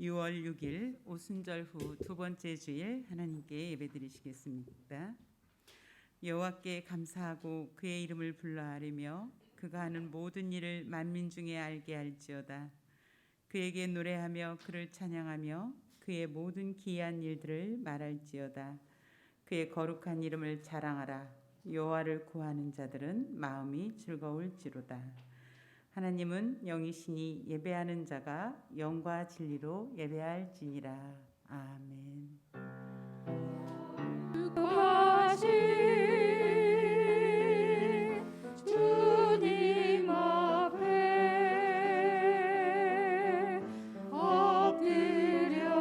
6월 6일 오순절 후 두 번째 주일 하나님께 예배드리시겠습니다. 여호와께 감사하고 그의 이름을 불러 아뢰며 그가 하는 모든 일을 만민 중에 알게 할지어다. 그에게 노래하며 그를 찬양하며 그의 모든 기이한 일들을 말할지어다. 그의 거룩한 이름을 자랑하라. 여호와를 구하는 자들은 마음이 즐거울지로다. 하나님은 영이시니 예배하는 자가 영과 진리로 예배할지니라. 아멘. 주님 앞에 엎드려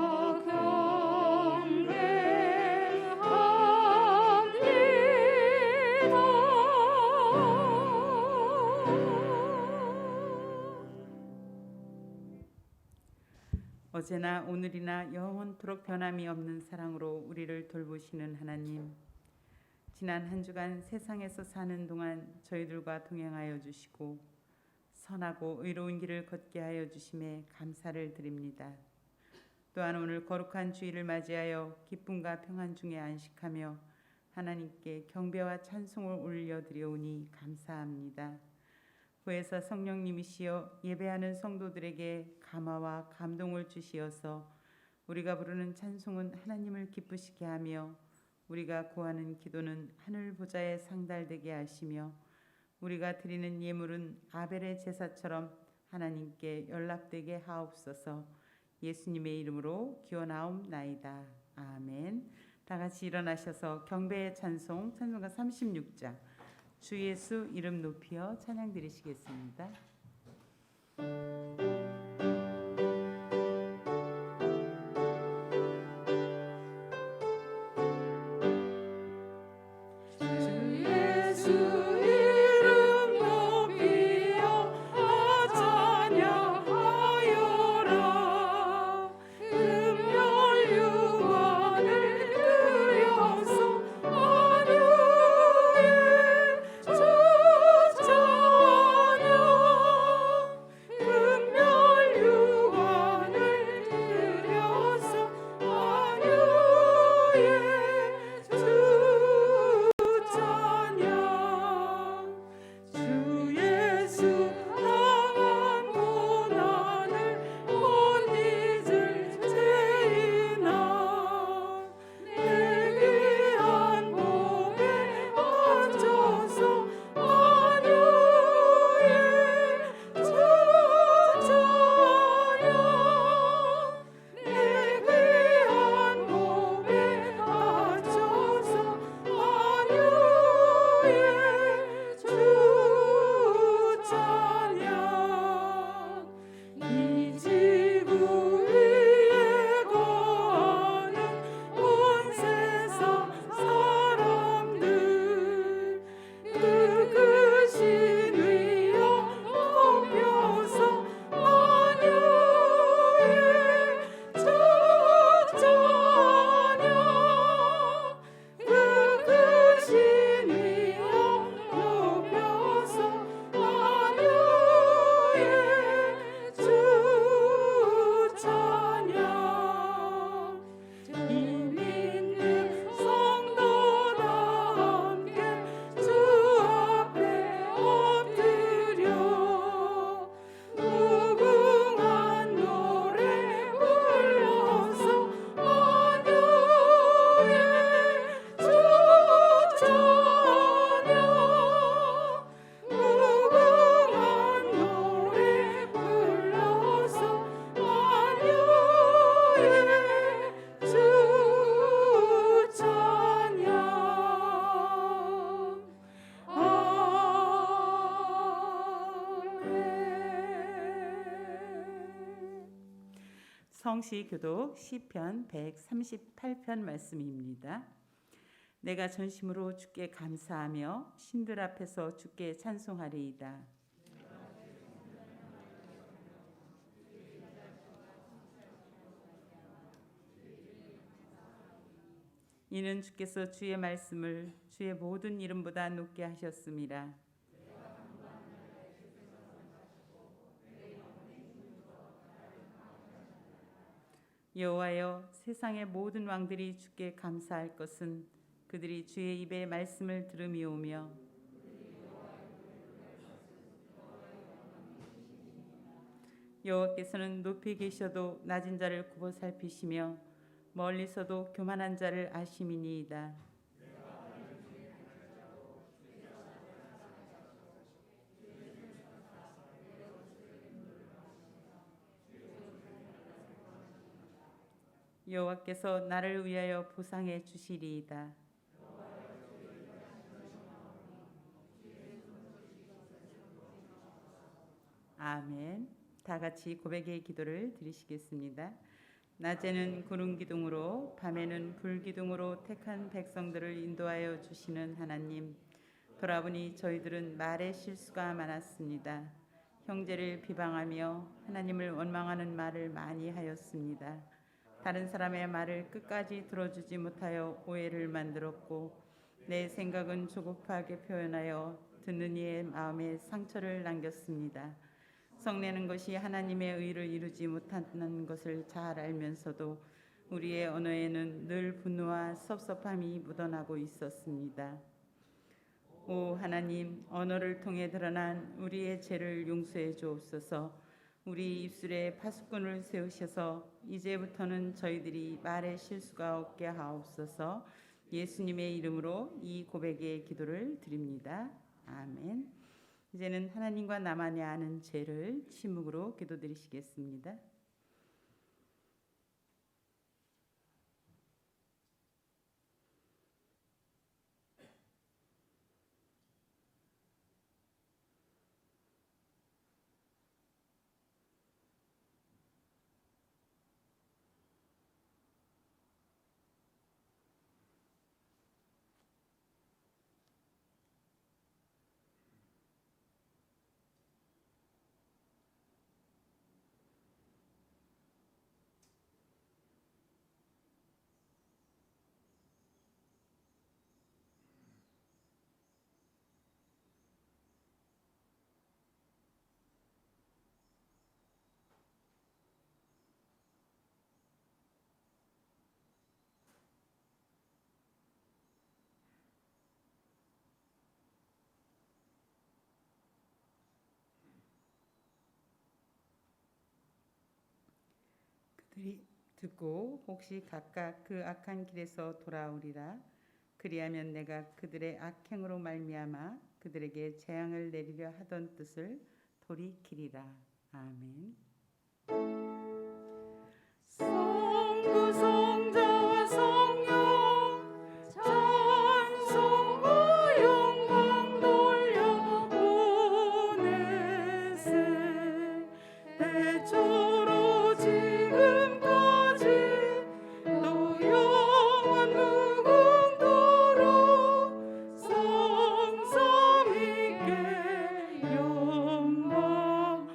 어제나 오늘이나 영원토록 변함이 없는 사랑으로 우리를 돌보시는 하나님, 지난 한 주간 세상에서 사는 동안 저희들과 동행하여 주시고 선하고 의로운 길을 걷게 하여 주심에 감사를 드립니다. 또한 오늘 거룩한 주일을 맞이하여 기쁨과 평안 중에 안식하며 하나님께 경배와 찬송을 올려드려오니 감사합니다. 보혜사 성령님이시여 예배하는 성도들에게 감화와 감동을 주시어서 우리가 부르는 찬송은 하나님을 기쁘시게 하며 우리가 구하는 기도는 하늘 보좌에 상달되게 하시며 우리가 드리는 예물은 아벨의 제사처럼 하나님께 연락되게 하옵소서. 예수님의 이름으로 기원하옵나이다. 아멘. 다 같이 일어나셔서 경배의 찬송가 36장 주 예수 이름 높이어 찬양 드리시겠습니다. 성시교독 시편 138편 말씀입니다. 내가 전심으로 주께 감사하며 신들 앞에서 주께 찬송하리이다. 이는 주께서 주의 말씀을 주의 모든 이름보다 높게 하셨음이라. 여호와여, 세상의 모든 왕들이 주께 감사할 것은 그들이 주의 입의 말씀을 들음이오며 여호와께서는 높이 계셔도 낮은 자를 굽어 살피시며 멀리서도 교만한 자를 아심이니이다. 여호와께서 나를 위하여 보상해 주시리이다. 아멘. 다 같이 고백의 기도를 드리시겠습니다. 낮에는 구름 기둥으로 밤에는 불 기둥으로 택한 백성들을 인도하여 주시는 하나님, 돌아보니 저희들은 말에 실수가 많았습니다. 형제를 비방하며 하나님을 원망하는 말을 많이 하였습니다. 다른 사람의 말을 끝까지 들어주지 못하여 오해를 만들었고 내 생각은 조급하게 표현하여 듣는 이의 마음에 상처를 남겼습니다. 성내는 것이 하나님의 의를 이루지 못하는 것을 잘 알면서도 우리의 언어에는 늘 분노와 섭섭함이 묻어나고 있었습니다. 오 하나님, 언어를 통해 드러난 우리의 죄를 용서해 주옵소서. 우리 입술에 파수꾼을 세우셔서 이제부터는 저희들이 말에 실수가 없게 하옵소서. 예수님의 이름으로 이 고백의 기도를 드립니다. 아멘. 이제는 하나님과 나만이 아는 죄를 침묵으로 기도드리시겠습니다. 그들이 듣고 혹시 각각 그 악한 길에서 돌아오리라. 그리하면 내가 그들의 악행으로 말미암아 그들에게 재앙을 내리려 하던 뜻을 돌이키리라. 아멘. 성부 성자와 성령 찬송과 영광 돌려오는세 대초로 지금까지 또 영원 무궁토록 성삼위께 영광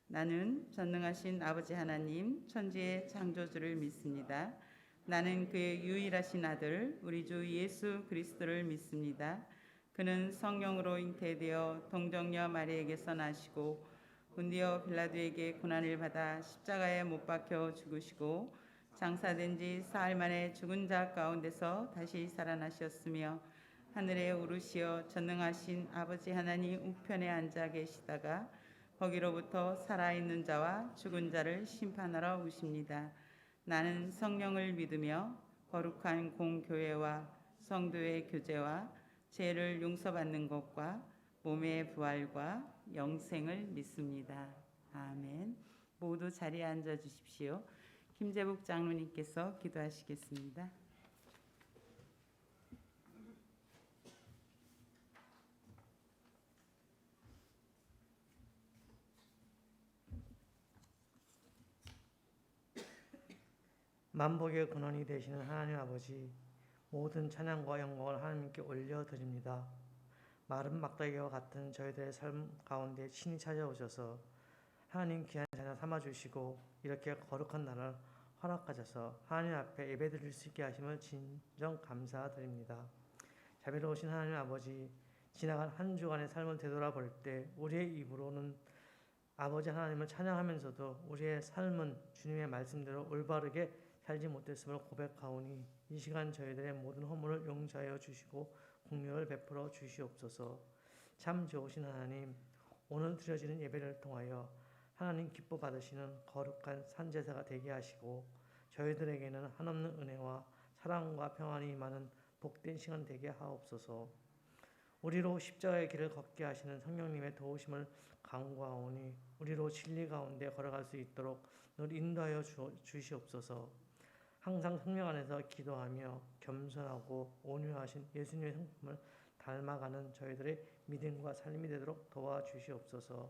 나는 전능하신 아버지 하나님 천지의 창조주를 믿습니다. 나는 그의 유일하신 아들 우리 주 예수 그리스도를 믿습니다. 그는 성령으로 잉태되어 동정녀 마리에게서 나시고 본디오 빌라도에게 고난을 받아 십자가에 못 박혀 죽으시고 장사된 지 사흘 만에 죽은 자 가운데서 다시 살아나셨으며 하늘에 오르시어 전능하신 아버지 하나님 우편에 앉아 계시다가 거기로부터 살아있는 자와 죽은 자를 심판하러 오십니다. 나는 성령을 믿으며 거룩한 공교회와 성도의 교제와 죄를 용서받는 것과 몸의 부활과 영생을 믿습니다. 아멘. 모두 자리에 앉아 주십시오. 김재복 장로님께서 기도하시겠습니다. 만복의 근원이 되시는 하나님 아버지, 모든 찬양과 영광을 하나님께 올려드립니다. 마른 막대기와 같은 저희들의 삶 가운데 친히 찾아오셔서 하나님 귀한 자녀 삼아주시고 이렇게 거룩한 날을 허락하셔서 하나님 앞에 예배드릴 수 있게 하심을 진정 감사드립니다. 자비로우신 하나님 아버지, 지나간 한 주간의 삶을 되돌아볼 때 우리의 입으로는 아버지 하나님을 찬양하면서도 우리의 삶은 주님의 말씀대로 올바르게 살지 못했음을 고백하오니 이 시간 저희들의 모든 허물을 용서하여 주시고 긍휼을 베풀어 주시옵소서. 참 좋으신 하나님, 오늘 드려지는 예배를 통하여 하나님 기뻐 받으시는 거룩한 산제사가 되게 하시고 저희들에게는 한없는 은혜와 사랑과 평안이 임하는 복된 시간 되게 하옵소서. 우리로 십자가의 길을 걷게 하시는 성령님의 도우심을 간구하오니 우리로 진리 가운데 걸어갈 수 있도록 늘 인도하여 주시옵소서. 항상 성령 안에서 기도하며 겸손하고 온유하신 예수님의 성품을 닮아가는 저희들의 믿음과 삶이 되도록 도와주시옵소서.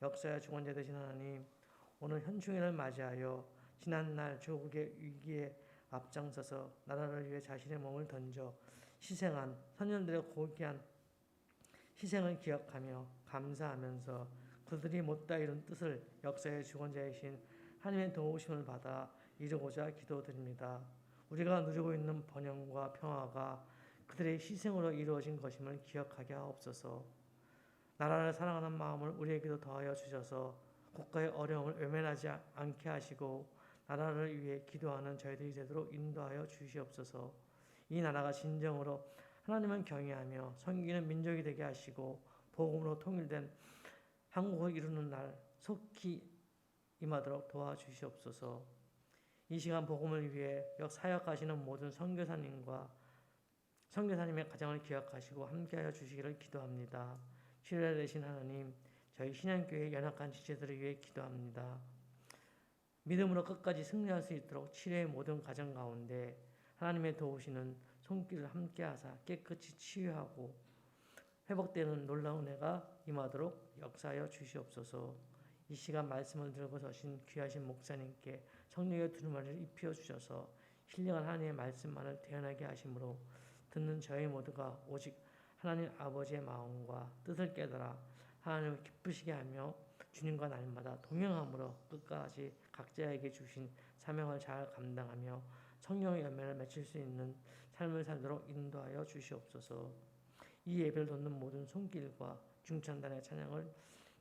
역사의 주권자 되신 하나님, 오늘 현충일을 맞이하여 지난날 조국의 위기에 앞장서서 나라를 위해 자신의 몸을 던져 희생한 선열들의 고귀한 희생을 기억하며 감사하면서 그들이 못다 이룬 뜻을 역사의 주권자이신 하나님의 도우심을 받아 이루고자 기도드립니다. 우리가 누리고 있는 번영과 평화가 그들의 희생으로 이루어진 것임을 기억하게 하옵소서. 나라를 사랑하는 마음을 우리에게도 더하여 주셔서 국가의 어려움을 외면하지 않게 하시고 나라를 위해 기도하는 저희들이 되도록 인도하여 주시옵소서. 이 나라가 진정으로 하나님을 경외하며 섬기는 민족이 되게 하시고 복음으로 통일된 한국을 이루는 날 속히 임하도록 도와주시옵소서. 이 시간 복음을 위해 사역하시는 모든 선교사님과 선교사님의 가정을 기억하시고 함께하여 주시기를 기도합니다. 신뢰되신 하나님, 저희 신양교회 연약한 지체들을 위해 기도합니다. 믿음으로 끝까지 승리할 수 있도록 치료의 모든 과정 가운데 하나님의 도우시는 손길을 함께하사 깨끗이 치유하고 회복되는 놀라운 은혜가 임하도록 역사하여 주시옵소서. 이 시간 말씀을 들고 서신 귀하신 목사님께 성령의 두루마리를 입혀 주셔서 신령한 하나님의 말씀만을 태어나게 하심으로 듣는 저희 모두가 오직 하나님 아버지의 마음과 뜻을 깨달아 하나님을 기쁘시게 하며 주님과 날마다 동행함으로 끝까지 각자에게 주신 사명을 잘 감당하며 성령의 열매를 맺힐 수 있는 삶을 살도록 인도하여 주시옵소서. 이 예배를 돕는 모든 손길과 중찬단의 찬양을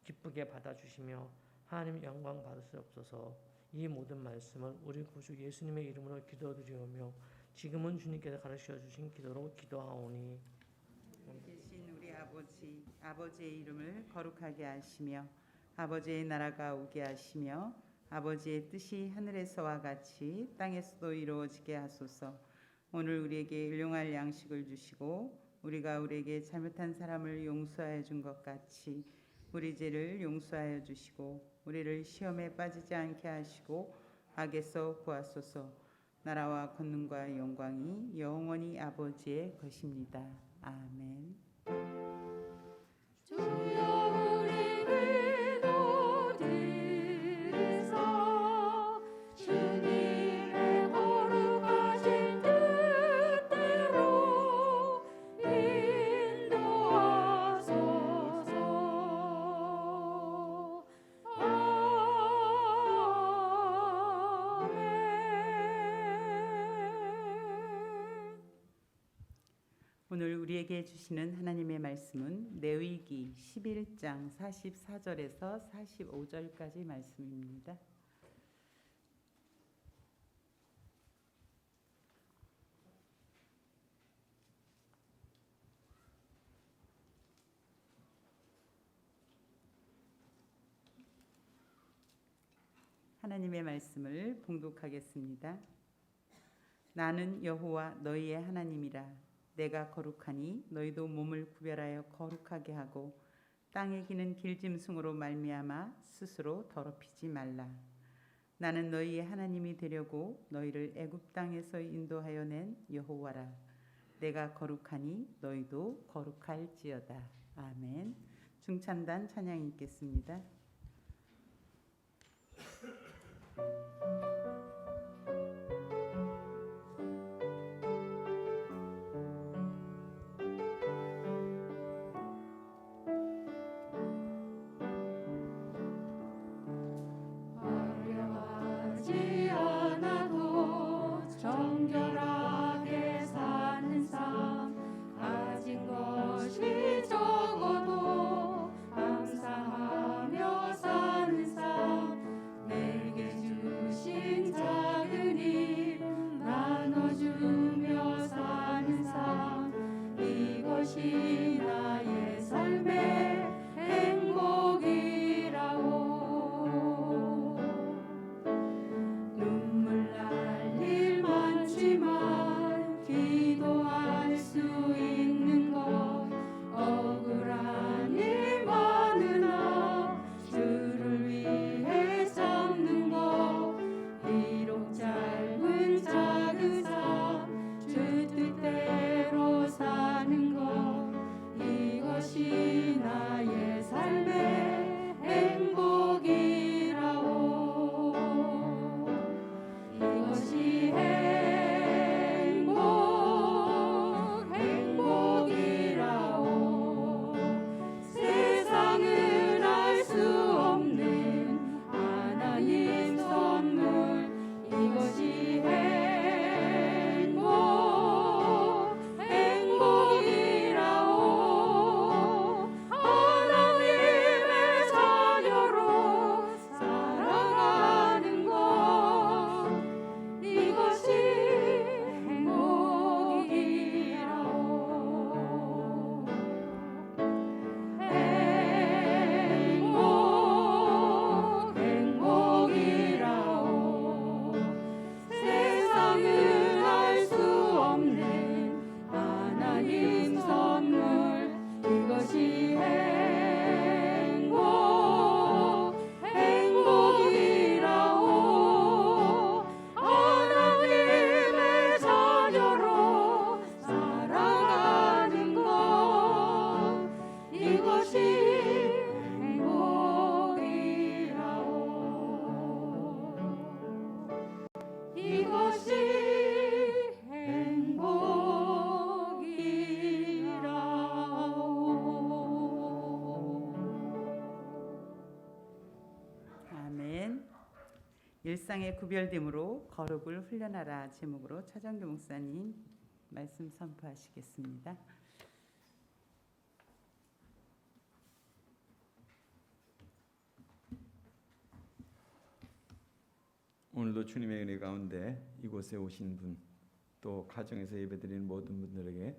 기쁘게 받아주시며 하나님 영광 받으시옵소서. 이 모든 말씀을 우리 구주 예수님의 이름으로 기도드리오며 지금은 주님께서 가르쳐 주신 기도로 기도하오니 계신 우리 아버지의 이름을 거룩하게 하시며 아버지의 나라가 오게 하시며 아버지의 뜻이 하늘에서와 같이 땅에서도 이루어지게 하소서. 오늘 우리에게 일용할 양식을 주시고 우리가 우리에게 잘못한 사람을 용서하여 준 것 같이 우리 죄를 용서하여 주시고 우리를 시험에 빠지지 않게 하시고 악에서 구하소서. 나라와 권능과 영광이 영원히 아버지의 것입니다. 아멘. 주여 우리 기도 드리소. 주님의 거룩하신 뜻대로 인도하소서. 아멘. 오늘 우리에게 주시는 하나님의 말씀은 레위기 11장 44절에서 45절까지 말씀입니다. 하나님의 말씀을 봉독하겠습니다. 나는 여호와 너희의 하나님이라. 내가 거룩하니 너희도 몸을 구별하여 거룩하게 하고 땅에 기는 길짐승으로 말미암아 스스로 더럽히지 말라. 나는 너희의 하나님이 되려고 너희를 애굽 땅에서 인도하여 낸 여호와라. 내가 거룩하니 너희도 거룩할지어다. 아멘. 중찬단 찬양 읽겠습니다. 화려하지 않아 일상의 구별됨으로 거룩을 훈련하라 제목으로 차정규 목사님 말씀 선포하시겠습니다. 오늘도 주님의 은혜 가운데 이곳에 오신 분, 또 가정에서 예배드리는 모든 분들에게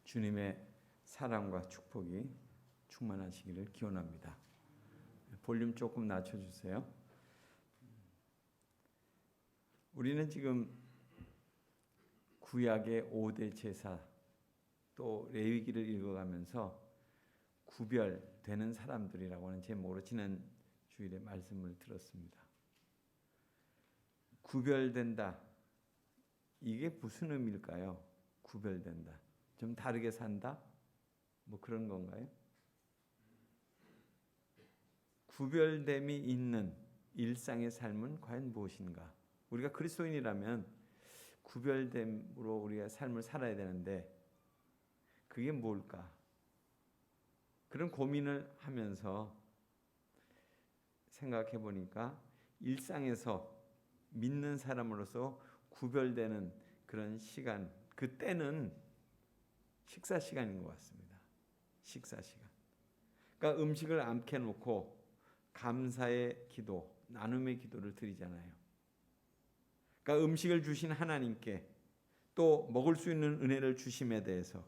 주님의 사랑과 축복이 충만하시기를 기원합니다. 볼륨 조금 낮춰주세요. 우리는 지금 구약의 5대 제사 또 레위기를 읽어가면서 구별되는 사람들이라고 하는 제목으로 지난 주일에 말씀을 들었습니다. 구별된다. 이게 무슨 의미일까요? 구별된다. 좀 다르게 산다? 뭐 그런 건가요? 구별됨이 있는 일상의 삶은 과연 무엇인가? 우리가 그리스도인이라면 구별됨으로 우리가 삶을 살아야 되는데 그게 뭘까? 그런 고민을 하면서 생각해 보니까 일상에서 믿는 사람으로서 구별되는 그런 시간, 그때는 식사 시간인 것 같습니다. 식사 시간. 그러니까 음식을 암캐 놓고 감사의 기도, 나눔의 기도를 드리잖아요. 그러니까 음식을 주신 하나님께 또 먹을 수 있는 은혜를 주심에 대해서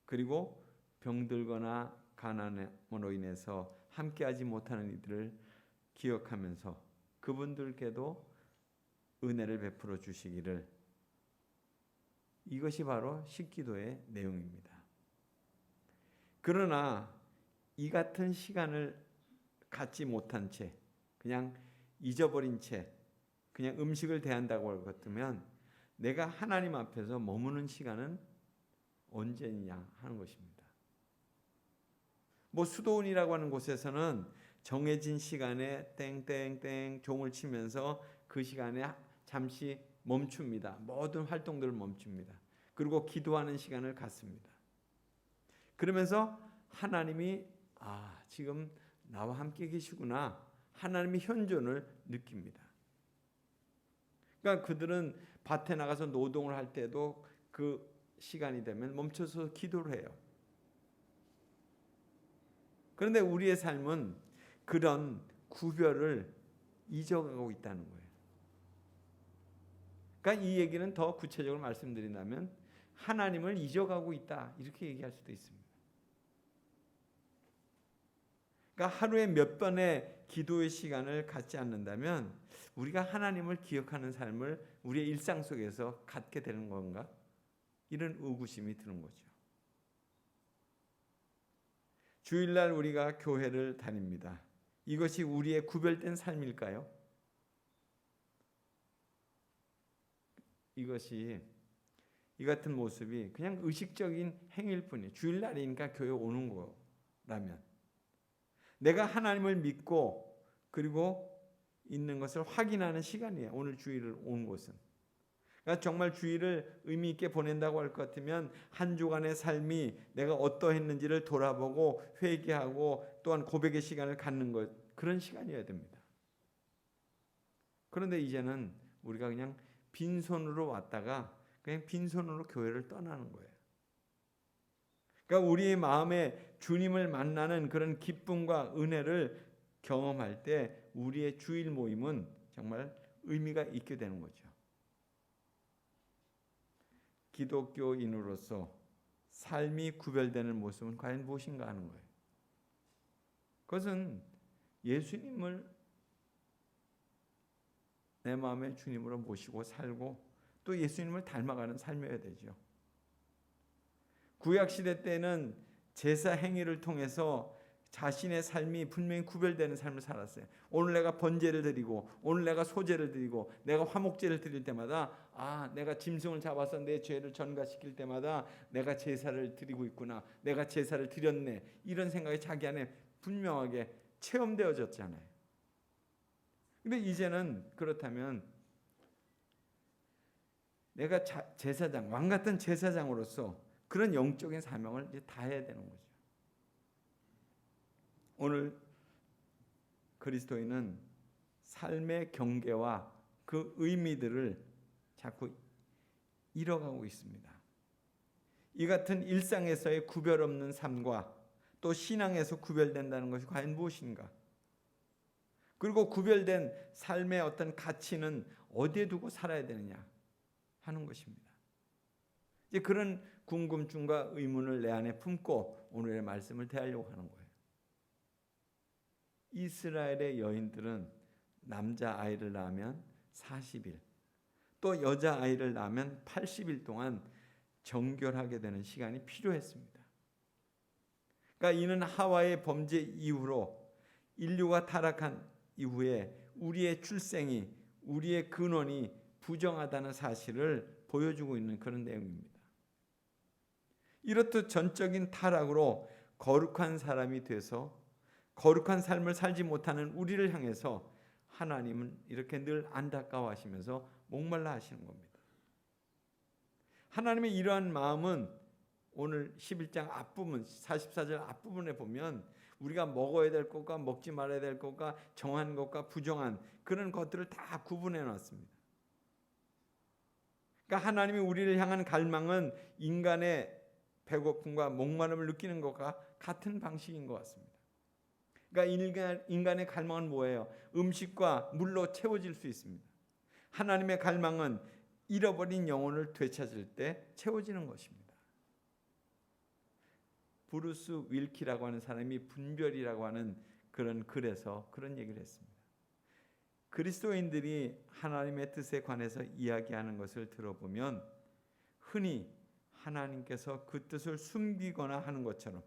그리고 병들거나 가난으로 인해서 함께하지 못하는 이들을 기억하면서 그분들께도 은혜를 베풀어 주시기를, 이것이 바로 식기도의 내용입니다. 그러나 이 같은 시간을 갖지 못한 채 그냥 잊어버린 채 그냥 음식을 대한다고 할 것 같으면 내가 하나님 앞에서 머무는 시간은 언제냐 하는 것입니다. 뭐 수도원이라고 하는 곳에서는 정해진 시간에 땡땡땡 종을 치면서 그 시간에 잠시 멈춥니다. 모든 활동들을 멈춥니다. 그리고 기도하는 시간을 갖습니다. 그러면서 하나님이 지금 나와 함께 계시구나, 하나님의 현존을 느낍니다. 그러니까 그들은 밭에 나가서 노동을 할 때도 그 시간이 되면 멈춰서 기도를 해요. 그런데 우리의 삶은 그런 구별을 잊어가고 있다는 거예요. 그러니까 이 얘기는 더 구체적으로 말씀드린다면 하나님을 잊어가고 있다, 이렇게 얘기할 수도 있습니다. 그러니까 하루에 몇 번의 기도의 시간을 갖지 않는다면 우리가 하나님을 기억하는 삶을 우리의 일상 속에서 갖게 되는 건가? 이런 의구심이 드는 거죠. 주일날 우리가 교회를 다닙니다. 이것이 우리의 구별된 삶일까요? 이것이 이 같은 모습이 그냥 의식적인 행위일 뿐이에요. 주일날이니까 교회 오는 거라면 내가 하나님을 믿고 그리고 있는 것을 확인하는 시간이에요. 오늘 주일을 온 곳은. 그러니까 정말 주일을 의미 있게 보낸다고 할 것 같으면 한 주간의 삶이 내가 어떠했는지를 돌아보고 회개하고 또한 고백의 시간을 갖는 것, 그런 시간이어야 됩니다. 그런데 이제는 우리가 그냥 빈손으로 왔다가 그냥 빈손으로 교회를 떠나는 거예요. 그러니까 우리의 마음에 주님을 만나는 그런 기쁨과 은혜를 경험할 때 우리의 주일 모임은 정말 의미가 있게 되는 거죠. 기독교인으로서 삶이 구별되는 모습은 과연 무엇인가 하는 거예요. 그것은 예수님을 내 마음의 주님으로 모시고 살고 또 예수님을 닮아가는 삶이어야 되죠. 구약시대 때는 제사 행위를 통해서 자신의 삶이 분명히 구별되는 삶을 살았어요. 오늘 내가 번제를 드리고 오늘 내가 소제를 드리고 내가 화목제를 드릴 때마다 내가 짐승을 잡아서 내 죄를 전가시킬 때마다 내가 제사를 드리고 있구나, 내가 제사를 드렸네, 이런 생각이 자기 안에 분명하게 체험되어졌잖아요. 근데 이제는 그렇다면 내가 제사장, 왕 같은 제사장으로서 그런 영적인 사명을 이제 다 해야 되는 거죠. 오늘 그리스도인은 삶의 경계와 그 의미들을 자꾸 잃어가고 있습니다. 이 같은 일상에서의 구별 없는 삶과 또 신앙에서 구별된다는 것이 과연 무엇인가? 그리고 구별된 삶의 어떤 가치는 어디에 두고 살아야 되느냐 하는 것입니다. 이제 그런 궁금증과 의문을 내 안에 품고 오늘의 말씀을 대하려고 하는 거예요. 이스라엘의 여인들은 남자 아이를 낳으면 40일, 또 여자 아이를 낳으면 80일 동안 정결하게 되는 시간이 필요했습니다. 그러니까 이는 하와의 범죄 이후로 인류가 타락한 이후에 우리의 출생이, 우리의 근원이 부정하다는 사실을 보여주고 있는 그런 내용입니다. 이렇듯 전적인 타락으로 거룩한 사람이 돼서 거룩한 삶을 살지 못하는 우리를 향해서 하나님은 이렇게 늘 안타까워하시면서 목말라 하시는 겁니다. 하나님의 이러한 마음은 오늘 11장 앞부분 44절 앞부분에 보면 우리가 먹어야 될 것과 먹지 말아야 될 것과 정한 것과 부정한 그런 것들을 다 구분해 놨습니다. 그러니까 하나님이 우리를 향한 갈망은 인간의 배고픔과 목마름을 느끼는 것과 같은 방식인 것 같습니다. 그러니까 인간의 갈망은 뭐예요? 음식과 물로 채워질 수 있습니다. 하나님의 갈망은 잃어버린 영혼을 되찾을 때 채워지는 것입니다. 브루스 윌키라고 하는 사람이 분별이라고 하는 그런 글에서 그런 얘기를 했습니다. 그리스도인들이 하나님의 뜻에 관해서 이야기하는 것을 들어보면 흔히 하나님께서 그 뜻을 숨기거나 하는 것처럼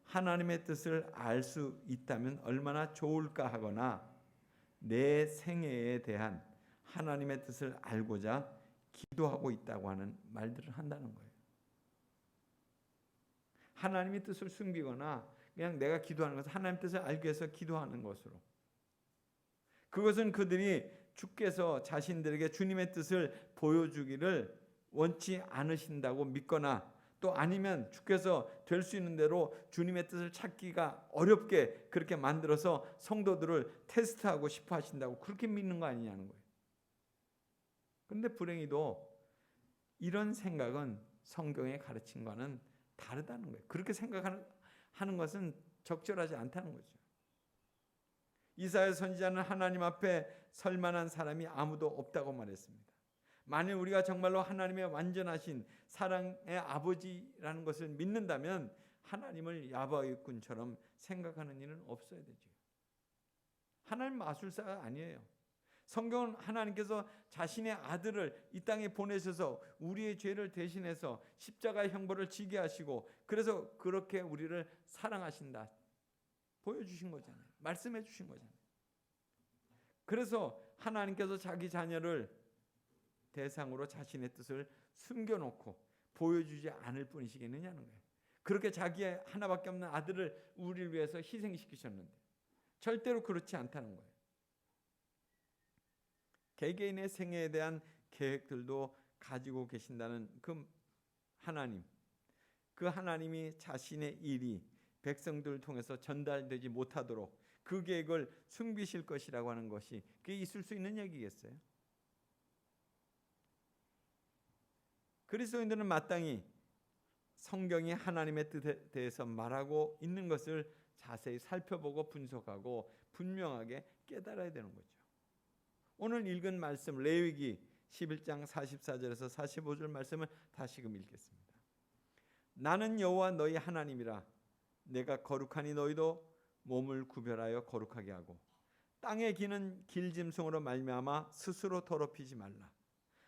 하나님의 뜻을 알 수 있다면 얼마나 좋을까 하거나 내 생애에 대한 하나님의 뜻을 알고자 기도하고 있다고 하는 말들을 한다는 거예요. 하나님의 뜻을 숨기거나 그냥 내가 기도하는 것은 하나님의 뜻을 알기 위해서 기도하는 것으로, 그것은 그들이 주께서 자신들에게 주님의 뜻을 보여주기를 원치 않으신다고 믿거나 또 아니면 주께서 될 수 있는 대로 주님의 뜻을 찾기가 어렵게 그렇게 만들어서 성도들을 테스트하고 싶어 하신다고 그렇게 믿는 거 아니냐는 거예요. 그런데 불행히도 이런 생각은 성경의 가르침과는 다르다는 거예요. 그렇게 생각하는 것은 적절하지 않다는 거죠. 이사야 선지자는 하나님 앞에 설 만한 사람이 아무도 없다고 말했습니다. 만일 우리가 정말로 하나님의 완전하신 사랑의 아버지라는 것을 믿는다면 하나님을 야바위꾼처럼 생각하는 일은 없어야 되죠. 하나님 마술사가 아니에요. 성경은 하나님께서 자신의 아들을 이 땅에 보내셔서 우리의 죄를 대신해서 십자가의 형벌을 지게 하시고 그래서 그렇게 우리를 사랑하신다 보여주신 거잖아요. 말씀해 주신 거잖아요. 그래서 하나님께서 자기 자녀를 대상으로 자신의 뜻을 숨겨놓고 보여주지 않을 뿐이시겠느냐는 거예요. 그렇게 자기의 하나밖에 없는 아들을 우리를 위해서 희생시키셨는데 절대로 그렇지 않다는 거예요. 개개인의 생애에 대한 계획들도 가지고 계신다는 그 하나님, 그 하나님이 자신의 일이 백성들을 통해서 전달되지 못하도록 그 계획을 숨기실 것이라고 하는 것이 그게 있을 수 있는 얘기겠어요? 그리스도인들은 마땅히 성경이 하나님의 뜻에 대해서 말하고 있는 것을 자세히 살펴보고 분석하고 분명하게 깨달아야 되는 거죠. 오늘 읽은 말씀 레위기 11장 44절에서 45절 말씀을 다시금 읽겠습니다. 나는 여호와 너희 하나님이라. 내가 거룩하니 너희도 몸을 구별하여 거룩하게 하고 땅에 기는 길짐승으로 말미암아 스스로 더럽히지 말라.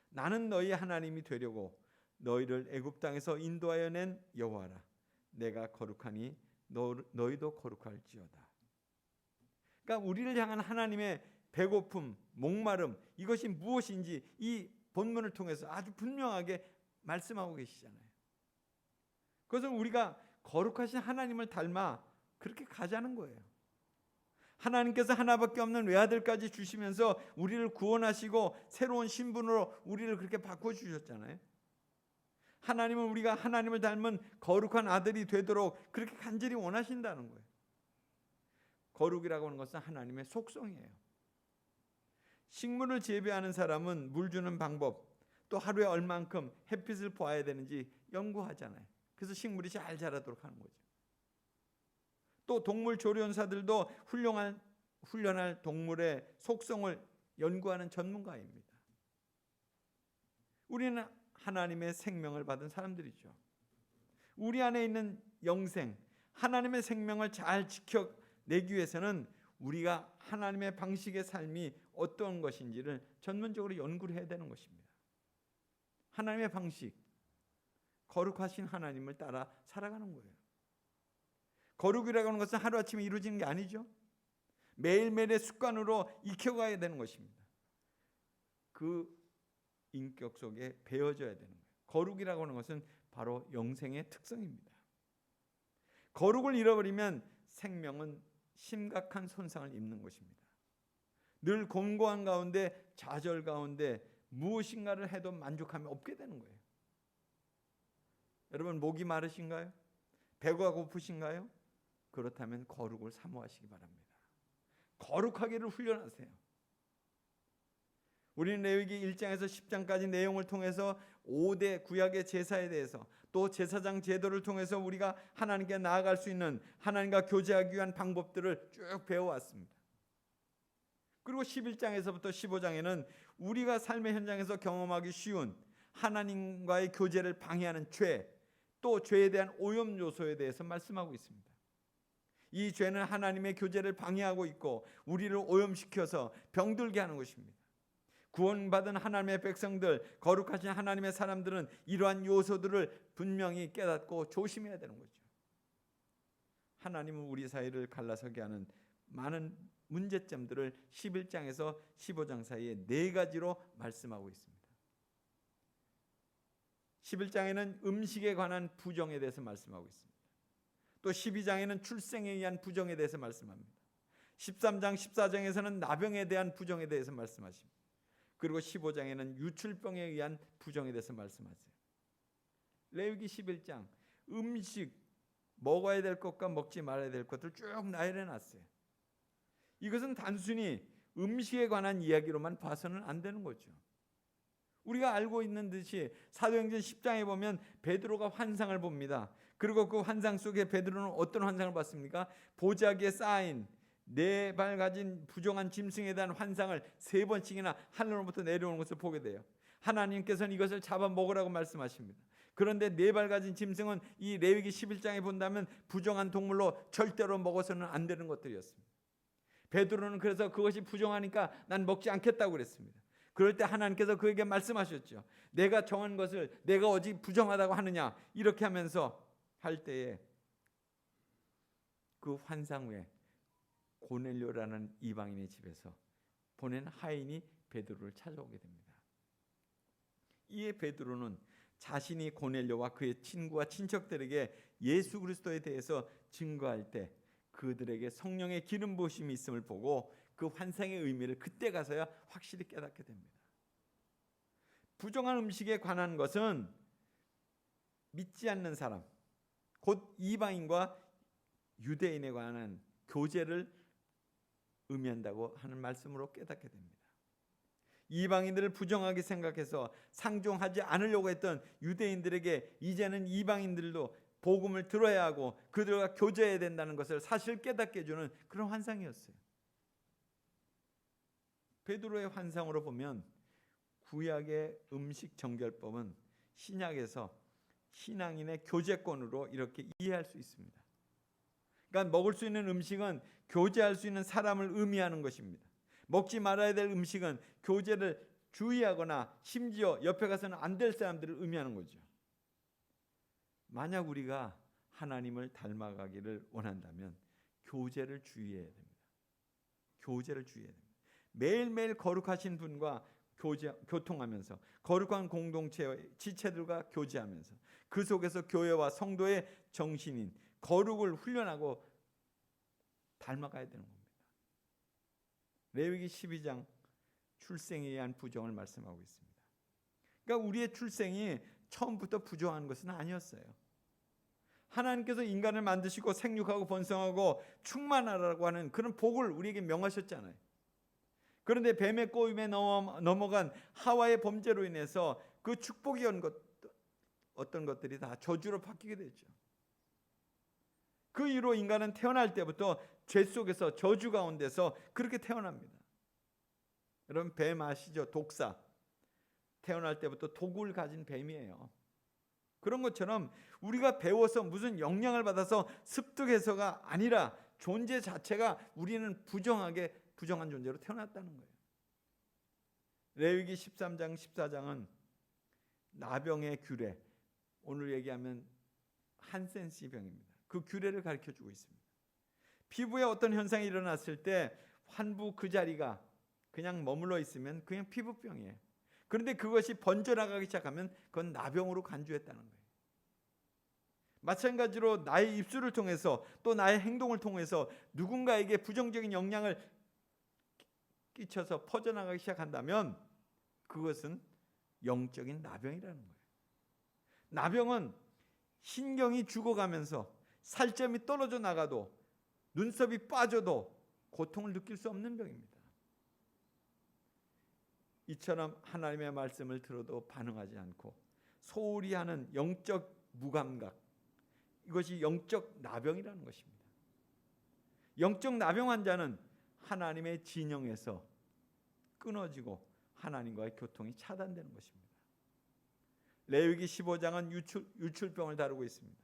나는 너희 하나님이 되려고 너희를 애굽 땅에서 인도하여 낸 여호와라. 내가 거룩하니 너희도 거룩할지어다. 그러니까 우리를 향한 하나님의 배고픔, 목마름 이것이 무엇인지 이 본문을 통해서 아주 분명하게 말씀하고 계시잖아요. 그것은 우리가 거룩하신 하나님을 닮아 그렇게 가자는 거예요. 하나님께서 하나밖에 없는 외아들까지 주시면서 우리를 구원하시고 새로운 신분으로 우리를 그렇게 바꿔주셨잖아요. 하나님은 우리가 하나님을 닮은 거룩한 아들이 되도록 그렇게 간절히 원하신다는 거예요. 거룩이라고 하는 것은 하나님의 속성이에요. 식물을 재배하는 사람은 물 주는 방법, 또 하루에 얼만큼 햇빛을 보아야 되는지 연구하잖아요. 그래서 식물이 잘 자라도록 하는 거죠. 또 동물 조련사들도 훈련할 동물의 속성을 연구하는 전문가입니다. 우리는 하나님의 생명을 받은 사람들이죠. 우리 안에 있는 영생, 하나님의 생명을 잘 지켜내기 위해서는 우리가 하나님의 방식의 삶이 어떤 것인지를 전문적으로 연구를 해야 되는 것입니다. 하나님의 방식, 거룩하신 하나님을 따라 살아가는 거예요. 거룩이라고 하는 것은 하루아침에 이루어지는 게 아니죠. 매일매일의 습관으로 익혀가야 되는 것입니다. 그 인격 속에 배어져야 되는 거예요. 거룩이라고 하는 것은 바로 영생의 특성입니다. 거룩을 잃어버리면 생명은 심각한 손상을 입는 것입니다. 늘 곤고한 가운데, 좌절 가운데 무엇인가를 해도 만족함이 없게 되는 거예요. 여러분, 목이 마르신가요? 배가 고프신가요? 그렇다면 거룩을 사모하시기 바랍니다. 거룩하기를 훈련하세요. 우리는 레위기 1장에서 10장까지 내용을 통해서 5대 구약의 제사에 대해서, 또 제사장 제도를 통해서 우리가 하나님께 나아갈 수 있는, 하나님과 교제하기 위한 방법들을 쭉 배워왔습니다. 그리고 11장에서부터 15장에는 우리가 삶의 현장에서 경험하기 쉬운 하나님과의 교제를 방해하는 죄, 또 죄에 대한 오염 요소에 대해서 말씀하고 있습니다. 이 죄는 하나님의 교제를 방해하고 있고 우리를 오염시켜서 병들게 하는 것입니다. 구원받은 하나님의 백성들, 거룩하신 하나님의 사람들은 이러한 요소들을 분명히 깨닫고 조심해야 되는 거죠. 하나님은 우리 사이를 갈라서게 하는 많은 문제점들을 11장에서 15장 사이에 4가지로 말씀하고 있습니다. 11장에는 음식에 관한 부정에 대해서 말씀하고 있습니다. 또 12장에는 출생에 의한 부정에 대해서 말씀합니다. 13장, 14장에서는 나병에 대한 부정에 대해서 말씀하십니다. 그리고 15장에는 유출병에 의한 부정에 대해서 말씀하세요. 레위기 11장, 음식, 먹어야 될 것과 먹지 말아야 될 것들 쭉 나열해 놨어요. 이것은 단순히 음식에 관한 이야기로만 봐서는 안 되는 거죠. 우리가 알고 있는 듯이 사도행전 10장에 보면 베드로가 환상을 봅니다. 그리고 그 환상 속에 베드로는 어떤 환상을 봤습니까? 보자기에 쌓인 4발 가진 부정한 짐승에 대한 환상을 3번씩이나 하늘로부터 내려오는 것을 보게 돼요. 하나님께서는 이것을 잡아 먹으라고 말씀하십니다. 그런데 4발 가진 짐승은 이 레위기 11장에 본다면 부정한 동물로 절대로 먹어서는 안 되는 것들이었습니다. 베드로는 그래서 그것이 부정하니까 난 먹지 않겠다고 그랬습니다. 그럴 때 하나님께서 그에게 말씀하셨죠. 내가 정한 것을 내가 어찌 부정하다고 하느냐, 이렇게 하면서 할 때에 그 환상 후에 고넬료라는 이방인의 집에서 보낸 하인이 베드로를 찾아오게 됩니다. 이에 베드로는 자신이 고넬료와 그의 친구와 친척들에게 예수 그리스도에 대해서 증거할 때 그들에게 성령의 기름 부으심이 있음을 보고 그 환상의 의미를 그때 가서야 확실히 깨닫게 됩니다. 부정한 음식에 관한 것은 믿지 않는 사람, 곧 이방인과 유대인에 관한 교제를 의미한다고 하는 말씀으로 깨닫게 됩니다. 이방인들을 부정하게 생각해서 상종하지 않으려고 했던 유대인들에게 이제는 이방인들도 복음을 들어야 하고 그들과 교제해야 된다는 것을 사실 깨닫게 해주는 그런 환상이었어요. 베드로의 환상으로 보면 구약의 음식 정결법은 신약에서 신앙인의 교제권으로 이렇게 이해할 수 있습니다. 그러니까 먹을 수 있는 음식은 교제할 수 있는 사람을 의미하는 것입니다. 먹지 말아야 될 음식은 교제를 주의하거나 심지어 옆에 가서는 안 될 사람들을 의미하는 거죠. 만약 우리가 하나님을 닮아가기를 원한다면 교제를 주의해야 됩니다. 교제를 주의해야 됩니다. 매일매일 거룩하신 분과 교통하면서 거룩한 공동체 지체들과 교제하면서 그 속에서 교회와 성도의 정신인 거룩을 훈련하고 닮아가야 되는 겁니다. 레위기 12장 출생에 의한 부정을 말씀하고 있습니다. 그러니까 우리의 출생이 처음부터 부정한 것은 아니었어요. 하나님께서 인간을 만드시고 생육하고 번성하고 충만하라고 하는 그런 복을 우리에게 명하셨잖아요. 그런데 뱀의 꼬임에 넘어간 하와의 범죄로 인해서 그 축복이 온 어떤 것들이 다 저주로 바뀌게 되죠. 그 이후로 인간은 태어날 때부터 죄 속에서 저주 가운데서 그렇게 태어납니다. 여러분, 뱀 아시죠? 독사. 태어날 때부터 독을 가진 뱀이에요. 그런 것처럼 우리가 배워서 무슨 영향을 받아서 습득해서가 아니라 존재 자체가 우리는 부정한 존재로 태어났다는 거예요. 레위기 13장 14장은 나병의 규례, 오늘 얘기하면 한센시 병입니다. 그 규례를 가르쳐주고 있습니다. 피부에 어떤 현상이 일어났을 때 환부 그 자리가 그냥 머물러 있으면 그냥 피부병이에요. 그런데 그것이 번져나가기 시작하면 그건 나병으로 간주했다는 거예요. 마찬가지로 나의 입술을 통해서 또 나의 행동을 통해서 누군가에게 부정적인 영향을 끼쳐서 퍼져나가기 시작한다면 그것은 영적인 나병이라는 거예요. 나병은 신경이 죽어가면서 살점이 떨어져 나가도 눈썹이 빠져도 고통을 느낄 수 없는 병입니다. 이처럼 하나님의 말씀을 들어도 반응하지 않고 소홀히 하는 영적 무감각, 이것이 영적 나병이라는 것입니다. 영적 나병 환자는 하나님의 진영에서 끊어지고 하나님과의 교통이 차단되는 것입니다. 레위기 15장은 유출병을 다루고 있습니다.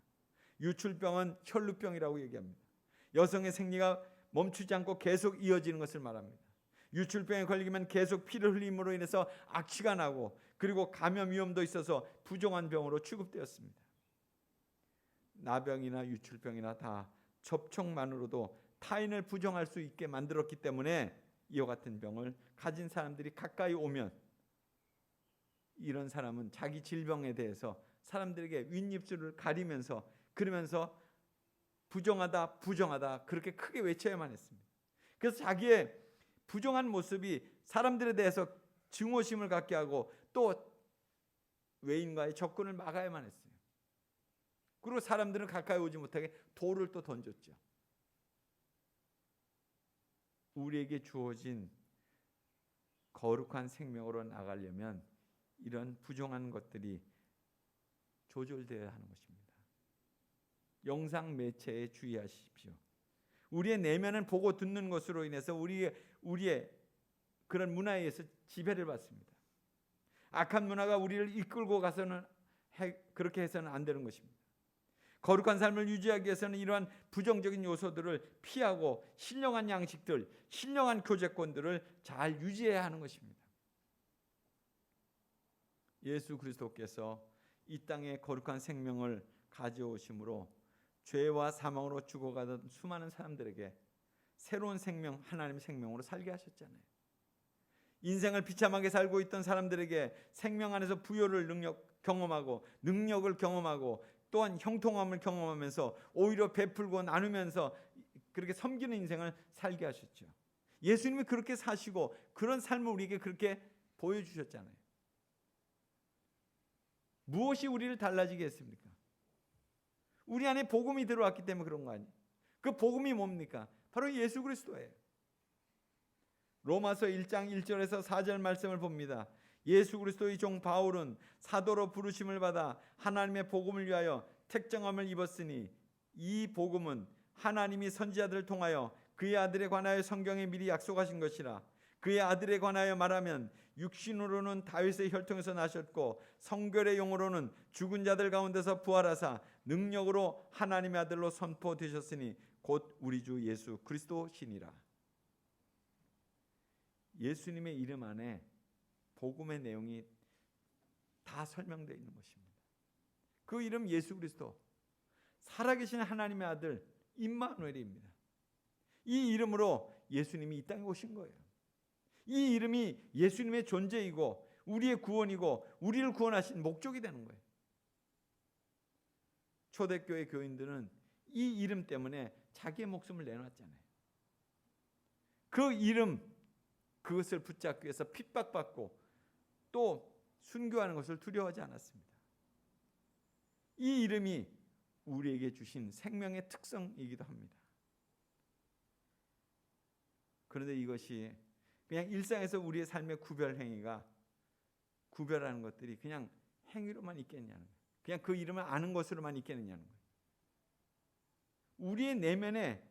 유출병은 혈루병이라고 얘기합니다. 여성의 생리가 멈추지 않고 계속 이어지는 것을 말합니다. 유출병에 걸리면 계속 피를 흘림으로 인해서 악취가 나고 그리고 감염 위험도 있어서 부정한 병으로 취급되었습니다. 나병이나 유출병이나 다 접촉만으로도 타인을 부정할 수 있게 만들었기 때문에 이와 같은 병을 가진 사람들이 가까이 오면 이런 사람은 자기 질병에 대해서 사람들에게 윗입술을 가리면서 그러면서 부정하다 그렇게 크게 외쳐야만 했습니다. 그래서 자기의 부정한 모습이 사람들에 대해서 증오심을 갖게 하고 또 외인과의 접근을 막아야만 했어요. 그리고 사람들은 가까이 오지 못하게 돌을 또 던졌죠. 우리에게 주어진 거룩한 생명으로 나가려면 이런 부정한 것들이 조절되어야 하는 것입니다. 영상 매체에 주의하십시오. 우리의 내면은 보고 듣는 것으로 인해서 우리의 그런 문화에 의해서 지배를 받습니다. 악한 문화가 우리를 이끌고 가서는 그렇게 해서는 안 되는 것입니다. 거룩한 삶을 유지하기 위해서는 이러한 부정적인 요소들을 피하고 신령한 양식들, 신령한 교제권들을 잘 유지해야 하는 것입니다. 예수 그리스도께서 이 땅에 거룩한 생명을 가져오심으로 죄와 사망으로 죽어가던 수많은 사람들에게 새로운 생명, 하나님의 생명으로 살게 하셨잖아요. 인생을 비참하게 살고 있던 사람들에게 생명 안에서 부요를 능력을 경험하고 또한 형통함을 경험하면서 오히려 베풀고 나누면서 그렇게 섬기는 인생을 살게 하셨죠. 예수님이 그렇게 사시고 그런 삶을 우리에게 그렇게 보여주셨잖아요. 무엇이 우리를 달라지게 했습니까? 우리 안에 복음이 들어왔기 때문에 그런 거 아니에요. 그 복음이 뭡니까? 바로 예수 그리스도예요. 로마서 1장 1절에서 4절 말씀을 봅니다. 예수 그리스도의 종 바울은 사도로 부르심을 받아 하나님의 복음을 위하여 택정함을 입었으니 이 복음은 하나님이 선지자들을 통하여 그의 아들에 관하여 성경에 미리 약속하신 것이라. 그의 아들에 관하여 말하면 육신으로는 다윗의 혈통에서 나셨고 성결의 영으로는 죽은 자들 가운데서 부활하사 능력으로 하나님의 아들로 선포되셨으니 곧 우리 주 예수 그리스도시니라. 예수님의 이름 안에 복음의 내용이 다 설명되어 있는 것입니다. 그 이름 예수 그리스도, 살아계신 하나님의 아들 임마누엘입니다. 이 이름으로 예수님이 이 땅에 오신 거예요. 이 이름이 예수님의 존재이고 우리의 구원이고 우리를 구원하신 목적이 되는 거예요. 초대교회 교인들은 이 이름 때문에 자기의 목숨을 내놨잖아요. 그 이름, 그것을 붙잡기 위해서 핍박받고 또 순교하는 것을 두려워하지 않았습니다. 이 이름이 우리에게 주신 생명의 특성이기도 합니다. 그런데 이것이 그냥 일상에서 우리의 삶의 구별 행위가 구별하는 것들이 그냥 행위로만 있겠냐는 거예요. 그냥 그 이름을 아는 것으로만 있겠느냐는 거예요. 우리의 내면에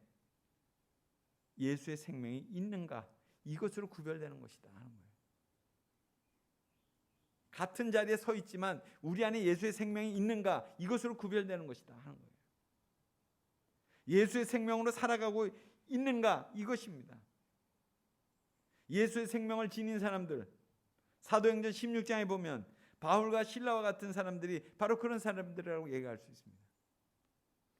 예수의 생명이 있는가 이것으로 구별되는 것이다 하는 거예요. 같은 자리에 서 있지만 우리 안에 예수의 생명이 있는가 이것으로 구별되는 것이다 하는 거예요. 예수의 생명으로 살아가고 있는가 이것입니다. 예수의 생명을 지닌 사람들, 사도행전 16장에 보면 바울과 실라와 같은 사람들이 바로 그런 사람들이라고 얘기할 수 있습니다.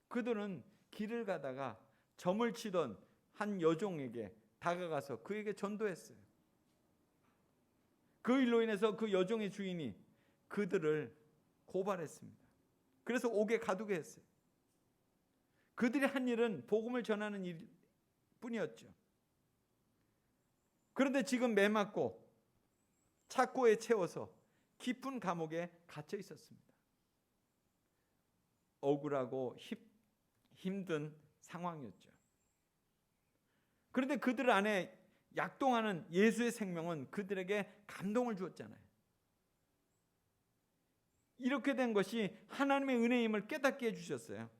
그들은 길을 가다가 점을 치던 한 여종에게 다가가서 그에게 전도했어요. 그 일로 인해서 그 여종의 주인이 그들을 고발했습니다. 그래서 옥에 가두게 했어요. 그들이 한 일은 복음을 전하는 일뿐이었죠. 그런데 지금 매 맞고 착고에 채워서 깊은 감옥에 갇혀 있었습니다. 억울하고 힘든 상황이었죠. 그런데 그들 안에 약동하는 예수의 생명은 그들에게 감동을 주었잖아요. 이렇게 된 것이 하나님의 은혜임을 깨닫게 해주셨어요.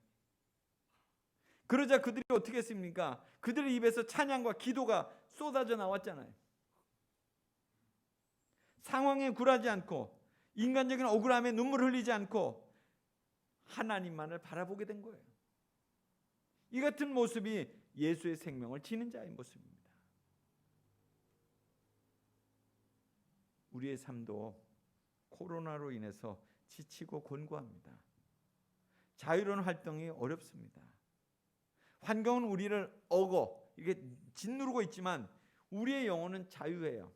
그러자 그들이 어떻게 했습니까? 그들의 입에서 찬양과 기도가 쏟아져 나왔잖아요. 상황에 굴하지 않고 인간적인 억울함에 눈물 흘리지 않고 하나님만을 바라보게 된 거예요. 이 같은 모습이 예수의 생명을 지닌 자의 모습입니다. 우리의 삶도 코로나로 인해서 지치고 곤고합니다. 자유로운 활동이 어렵습니다. 환경은 우리를 이렇게 짓누르고 있지만 우리의 영혼은 자유해요.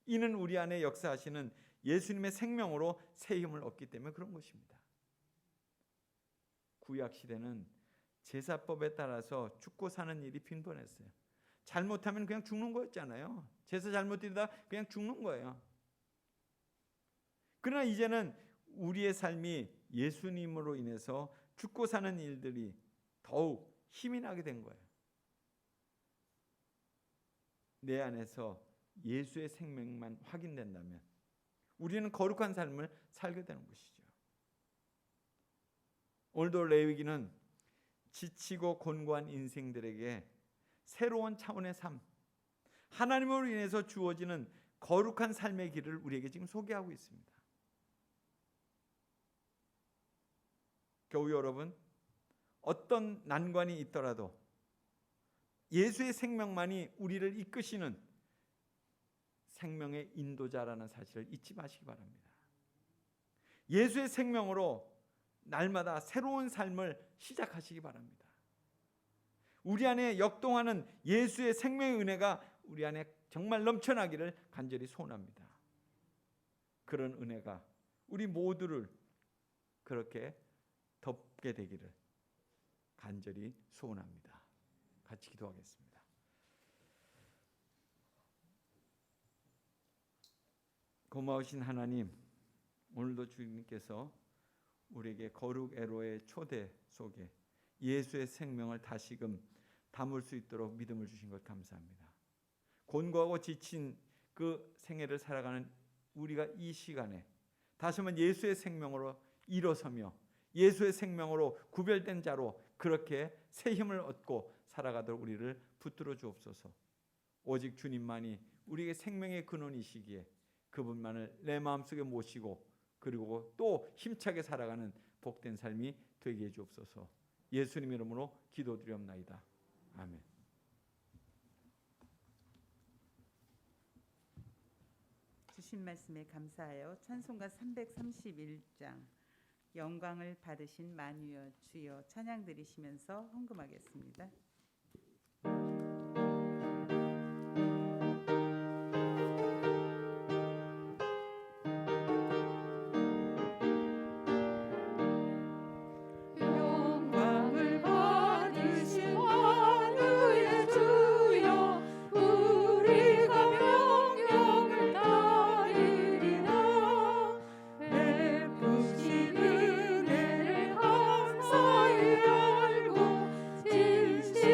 이는 우리 안에 역사하시는 예수님의 생명으로 새 힘을 얻기 때문에 그런 것입니다. 구약 시대는 제사법에 따라서 죽고 사는 일이 빈번했어요. 잘못하면 그냥 죽는 거였잖아요. 제사 잘못 드리다 그냥 죽는 거예요. 그러나 이제는 우리의 삶이 예수님으로 인해서 죽고 사는 일들이 더욱 힘이 나게 된 거예요. 내 안에서 예수의 생명만 확인된다면 우리는 거룩한 삶을 살게 되는 것이죠. 오늘도 레위기는 지치고 곤고한 인생들에게 새로운 차원의 삶, 하나님으로 인해서 주어지는 거룩한 삶의 길을 우리에게 지금 소개하고 있습니다. 교우 여러분, 어떤 난관이 있더라도 예수의 생명만이 우리를 이끄시는 생명의 인도자라는 사실을 잊지 마시기 바랍니다. 예수의 생명으로 날마다 새로운 삶을 시작하시기 바랍니다. 우리 안에 역동하는 예수의 생명의 은혜가 우리 안에 정말 넘쳐나기를 간절히 소원합니다. 그런 은혜가 우리 모두를 그렇게 덮게 되기를 간절히 소원합니다. 같이 기도하겠습니다. 고마우신 하나님, 오늘도 주님께서 우리에게 거룩 애로의 초대 속에 예수의 생명을 다시금 담을 수 있도록 믿음을 주신 것 감사합니다. 곤고하고 지친 그 생애를 살아가는 우리가 이 시간에 다시 한번 예수의 생명으로 일어서며 예수의 생명으로 구별된 자로 그렇게 새 힘을 얻고 살아가도록 우리를 붙들어 주옵소서. 오직 주님만이 우리에게 생명의 근원이시기에 그분만을 내 마음속에 모시고 그리고 또 힘차게 살아가는 복된 삶이 되게 해 주옵소서. 예수님 이름으로 기도드리옵나이다. 아멘. 주신 말씀에 감사하여 찬송가 331장 영광을 받으신 만유여 주여 찬양 드리시면서 헌금하겠습니다. 영광을 받으신 만유의 주여 우리가 명령을 따르리라 베푸신 은혜를 감사히 알고 진실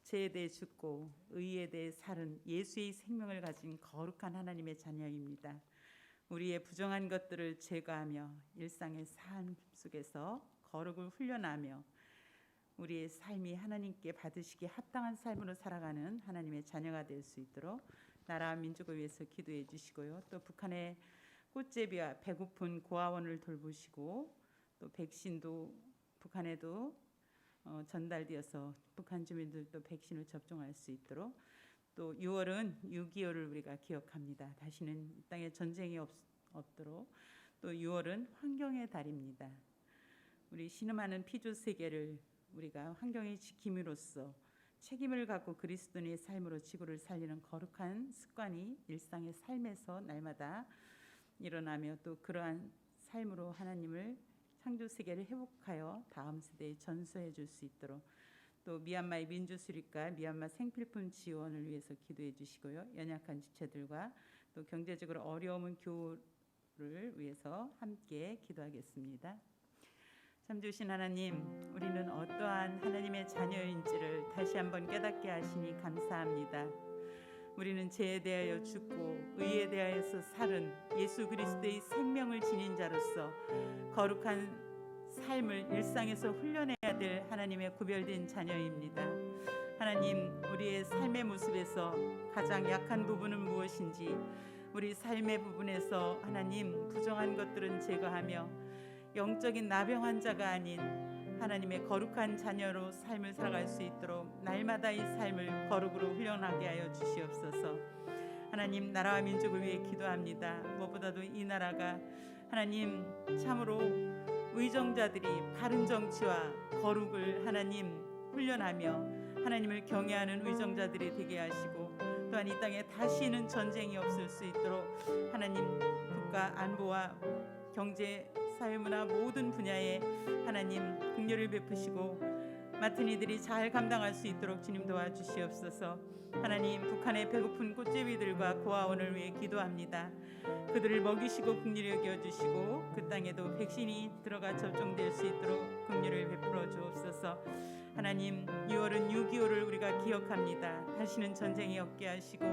죄에 대해 죽고 의에 대해 살은 예수의 생명을 가진 거룩한 하나님의 자녀입니다. 우리의 부정한 것들을 제거하며 일상의 삶 속에서 거룩을 훈련하며 우리의 삶이 하나님께 받으시기에 합당한 삶으로 살아가는 하나님의 자녀가 될 수 있도록 나라와 민족을 위해서 기도해 주시고요. 또 북한의 꽃제비와 배고픈 고아원을 돌보시고 또 백신도 북한에도 전달되어서 북한 주민들도 백신을 접종할 수 있도록 또 6월은 6.25를 우리가 기억합니다. 다시는 이 땅에 전쟁이 없도록 또 6월은 환경의 달입니다. 우리 신음하는 피조 세계를 우리가 환경의 지킴이로서 책임을 갖고 그리스도인의 삶으로 지구를 살리는 거룩한 습관이 일상의 삶에서 날마다 일어나며 또 그러한 삶으로 하나님을 창조 세계를 회복하여 다음 세대에 전수해 줄 수 있도록 또 미얀마의 민주 수립과 미얀마 생필품 지원을 위해서 기도해 주시고요. 연약한 지체들과 또 경제적으로 어려움은 교우를 위해서 함께 기도하겠습니다. 참 좋으신 하나님, 우리는 어떠한 하나님의 자녀인지를 다시 한번 깨닫게 하시니 감사합니다. 우리는 죄에 대하여 죽고 의에 대하여서 살은 예수 그리스도의 생명을 지닌 자로서 거룩한 삶을 일상에서 훈련해야 될 하나님의 구별된 자녀입니다. 하나님, 우리의 삶의 모습에서 가장 약한 부분은 무엇인지 우리 삶의 부분에서 하나님 부정한 것들은 제거하며 영적인 나병 환자가 아닌 하나님의 거룩한 자녀로 삶을 살아갈 수 있도록 날마다 이 삶을 거룩으로 훈련하게 하여 주시옵소서. 하나님, 나라와 민족을 위해 기도합니다. 무엇보다도 이 나라가 하나님 참으로 의정자들이 바른 정치와 거룩을 하나님 훈련하며 하나님을 경외하는 의정자들이 되게 하시고 또한 이 땅에 다시는 전쟁이 없을 수 있도록 하나님 국가 안보와 경제 사회문화 모든 분야에 하나님 긍휼을 베푸시고 맡은 이들이 잘 감당할 수 있도록 주님 도와주시옵소서. 하나님, 북한의 배고픈 꽃제비들과 고아원을 위해 기도합니다. 그들을 먹이시고 긍휼히 여겨주시고 그 땅에도 백신이 들어가 접종될 수 있도록 긍휼을 베풀어 주옵소서. 하나님, 6월은 6.25를 우리가 기억합니다. 다시는 전쟁이 없게 하시고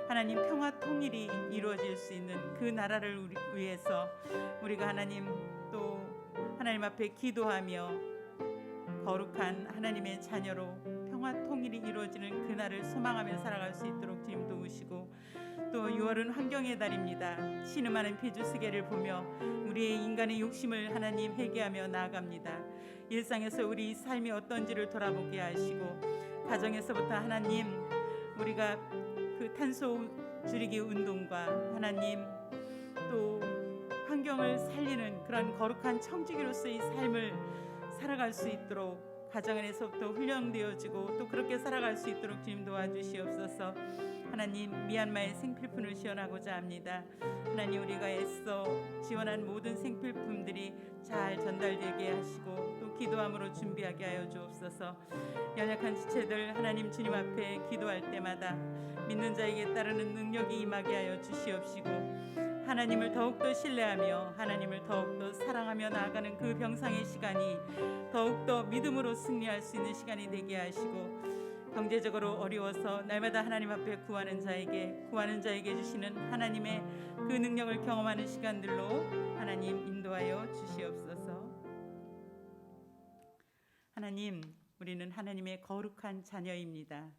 하나님 평화 통일이 이루어질 수 있는 그 나라를 위해서 우리가 하나님 또 하나님 앞에 기도하며 거룩한 하나님의 자녀로 평화 통일이 이루어지는 그날을 소망하며 살아갈 수 있도록 주님 도우시고 또 6월은 환경의 달입니다. 신음하는 피조 세계를 보며 우리의 인간의 욕심을 하나님 회개하며 나아갑니다. 일상에서 우리 삶이 어떤지를 돌아보게 하시고 가정에서부터 하나님 우리가 그 탄소 줄이기 운동과 하나님 또 환경을 살리는 그런 거룩한 청지기로서의 삶을 살아갈 수 있도록 가정 안에서부터 훈련되어지고 또 그렇게 살아갈 수 있도록 주님 도와주시옵소서. 하나님, 미얀마의 생필품을 지원하고자 합니다. 하나님, 우리가 애써 지원한 모든 생필품들이 잘 전달되게 하시고 또 기도함으로 준비하게 하여 주옵소서. 연약한 지체들 하나님 주님 앞에 기도할 때마다 믿는 자에게 따르는 능력이 임하게 하여 주시옵시고 하나님을 더욱더 신뢰하며 하나님을 더욱더 사랑하며 나아가는 그 병상의 시간이 더욱더 믿음으로 승리할 수 있는 시간이 되게 하시고 경제적으로 어려워서 날마다 하나님 앞에 구하는 자에게 주시는 하나님의 그 능력을 경험하는 시간들로 하나님 인도하여 주시옵소서. 하나님, 우리는 하나님의 거룩한 자녀입니다.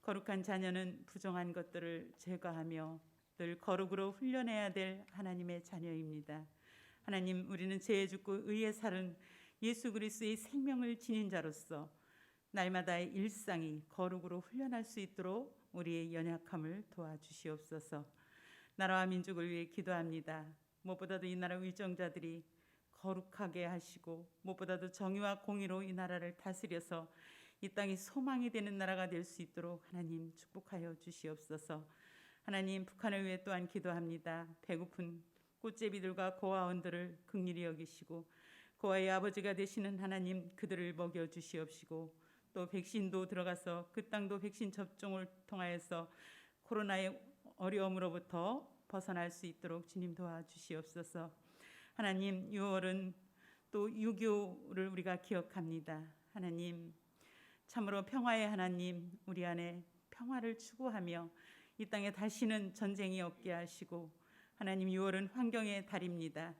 거룩한 자녀는 부정한 것들을 제거하며 늘 거룩으로 훈련해야 될 하나님의 자녀입니다. 하나님, 우리는 죄에 죽고 의에 살은 예수 그리스도의 생명을 지닌 자로서 날마다의 일상이 거룩으로 훈련할 수 있도록 우리의 연약함을 도와주시옵소서. 나라와 민족을 위해 기도합니다. 무엇보다도 이 나라 의정자들이 거룩하게 하시고 무엇보다도 정의와 공의로 이 나라를 다스려서 이 땅이 소망이 되는 나라가 될 수 있도록 하나님 축복하여 주시옵소서. 하나님, 북한을 위해 또한 기도합니다. 배고픈 꽃제비들과 고아원들을 긍휼히 여기시고 고아의 아버지가 되시는 하나님 그들을 먹여 주시옵시고 또 백신도 들어가서 그 땅도 백신 접종을 통하여서 코로나의 어려움으로부터 벗어날 수 있도록 주님 도와주시옵소서. 하나님, 6월은 또 6.25를 우리가 기억합니다. 하나님, 참으로 평화의 하나님, 우리 안에 평화를 추구하며 이 땅에 다시는 전쟁이 없게 하시고, 하나님 6월은 환경의 달입니다.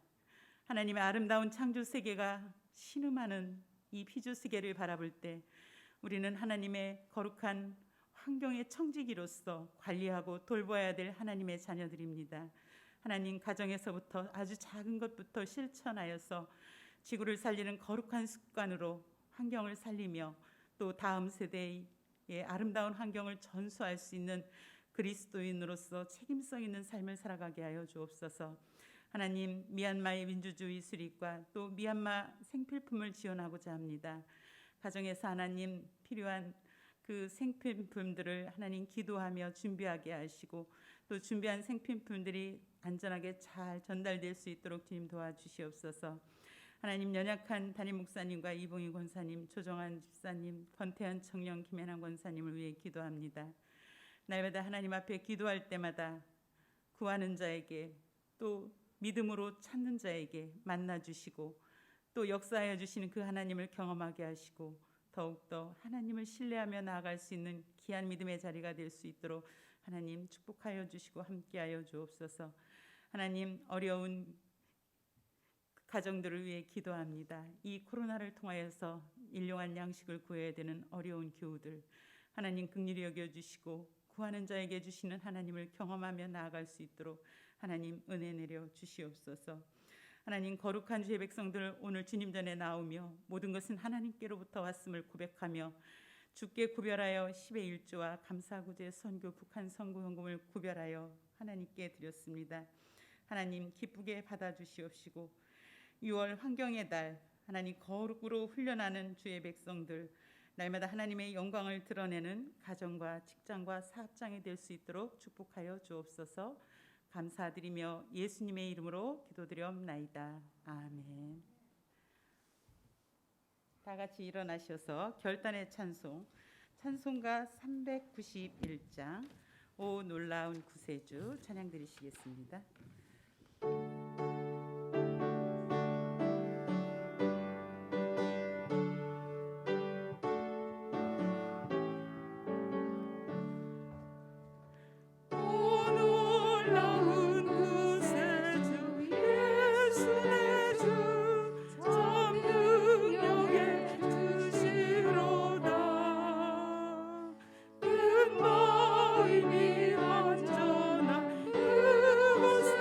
하나님의 아름다운 창조 세계가 신음하는 이 피조 세계를 바라볼 때 우리는 하나님의 거룩한 환경의 청지기로서 관리하고 돌봐야 될 하나님의 자녀들입니다. 하나님, 가정에서부터 아주 작은 것부터 실천하여서 지구를 살리는 거룩한 습관으로 환경을 살리며 또 다음 세대의 아름다운 환경을 전수할 수 있는 그리스도인으로서 책임성 있는 삶을 살아가게 하여 주옵소서. 하나님, 미얀마의 민주주의 수립과 또 미얀마 생필품을 지원하고자 합니다. 가정에서 하나님 필요한 그 생필품들을 하나님 기도하며 준비하게 하시고, 또 준비한 생필품들이 안전하게 잘 전달될 수 있도록 주님 도와주시옵소서. 하나님, 연약한 담임 목사님과 이봉희 권사님, 조정한 집사님, 권태현 청년, 김혜남 권사님을 위해 기도합니다. 날마다 하나님 앞에 기도할 때마다 구하는 자에게 또 믿음으로 찾는 자에게 만나주시고 또 역사하여 주시는 그 하나님을 경험하게 하시고 더욱더 하나님을 신뢰하며 나아갈 수 있는 귀한 믿음의 자리가 될 수 있도록 하나님 축복하여 주시고 함께하여 주옵소서. 하나님, 어려운 가정들을 위해 기도합니다. 이 코로나를 통하여서 일용할 양식을 구해야 되는 어려운 교우들, 하나님 긍휼히 여겨주시고 구하는 자에게 주시는 하나님을 경험하며 나아갈 수 있도록 하나님 은혜 내려 주시옵소서. 하나님, 거룩한 주의 백성들 오늘 주님 전에 나오며 모든 것은 하나님께로부터 왔음을 고백하며 주께 구별하여 10의 1조와 감사구제 선교 북한 선구 헌금을 구별하여 하나님께 드렸습니다. 하나님, 기쁘게 받아주시옵시고 6월 환경의 달, 하나님 거룩으로 훈련하는 주의 백성들, 날마다 하나님의 영광을 드러내는 가정과 직장과 사업장이 될 수 있도록 축복하여 주옵소서. 감사드리며 예수님의 이름으로 기도드려옵나이다. 아멘. 다 같이 일어나셔서 결단의 찬송, 찬송가 391장 오 놀라운 구세주 찬양 드리시겠습니다. 마음이 안전한 그곳에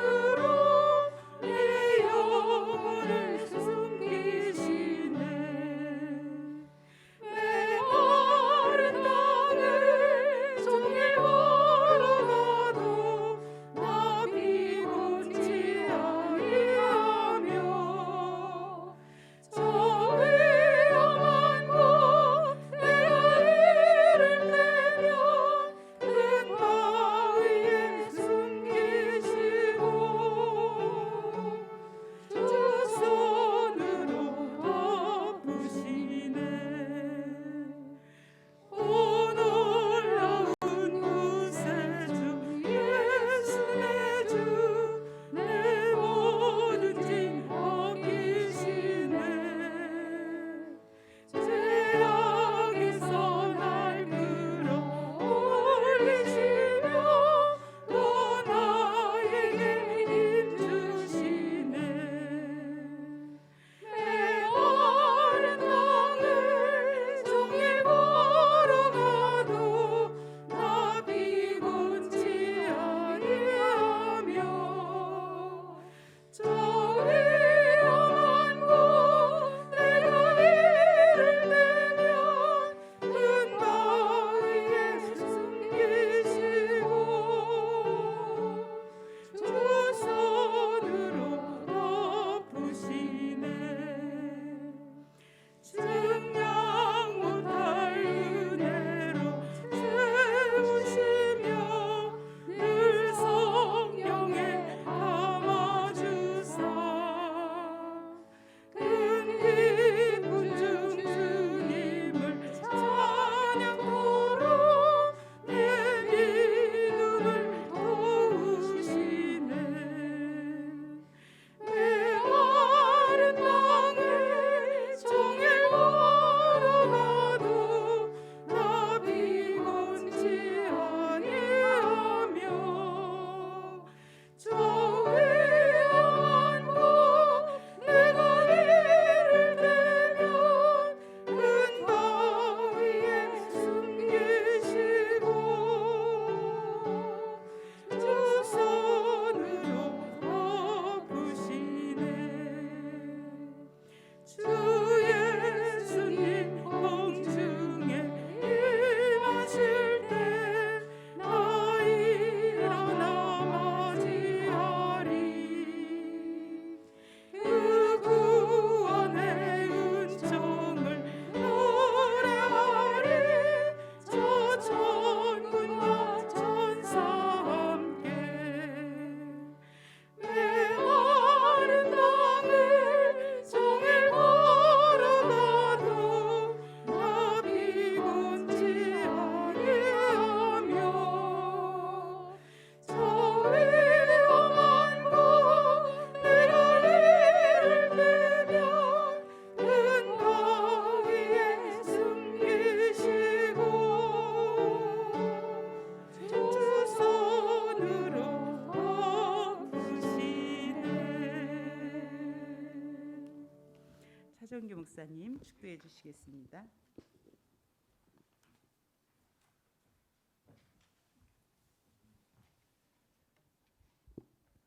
최정규 목사님 축도해 주시겠습니다.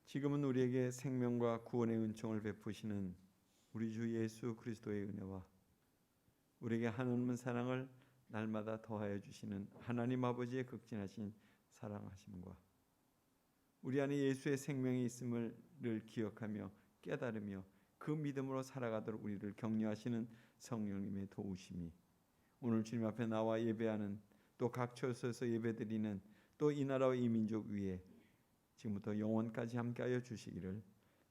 지금은 우리에게 생명과 구원의 은총을 베푸시는 우리 주 예수 그리스도의 은혜와 우리에게 한없는 사랑을 날마다 더하여 주시는 하나님 아버지의 극진하신 사랑하심과 우리 안에 예수의 생명이 있음을 늘 기억하며 깨달으며 그 믿음으로 살아가도록 우리를 격려하시는 성령님의 도우심이 오늘 주님 앞에 나와 예배하는 또 각 처소에서 예배드리는 또 이 나라와 이 민족 위에 지금부터 영원까지 함께하여 주시기를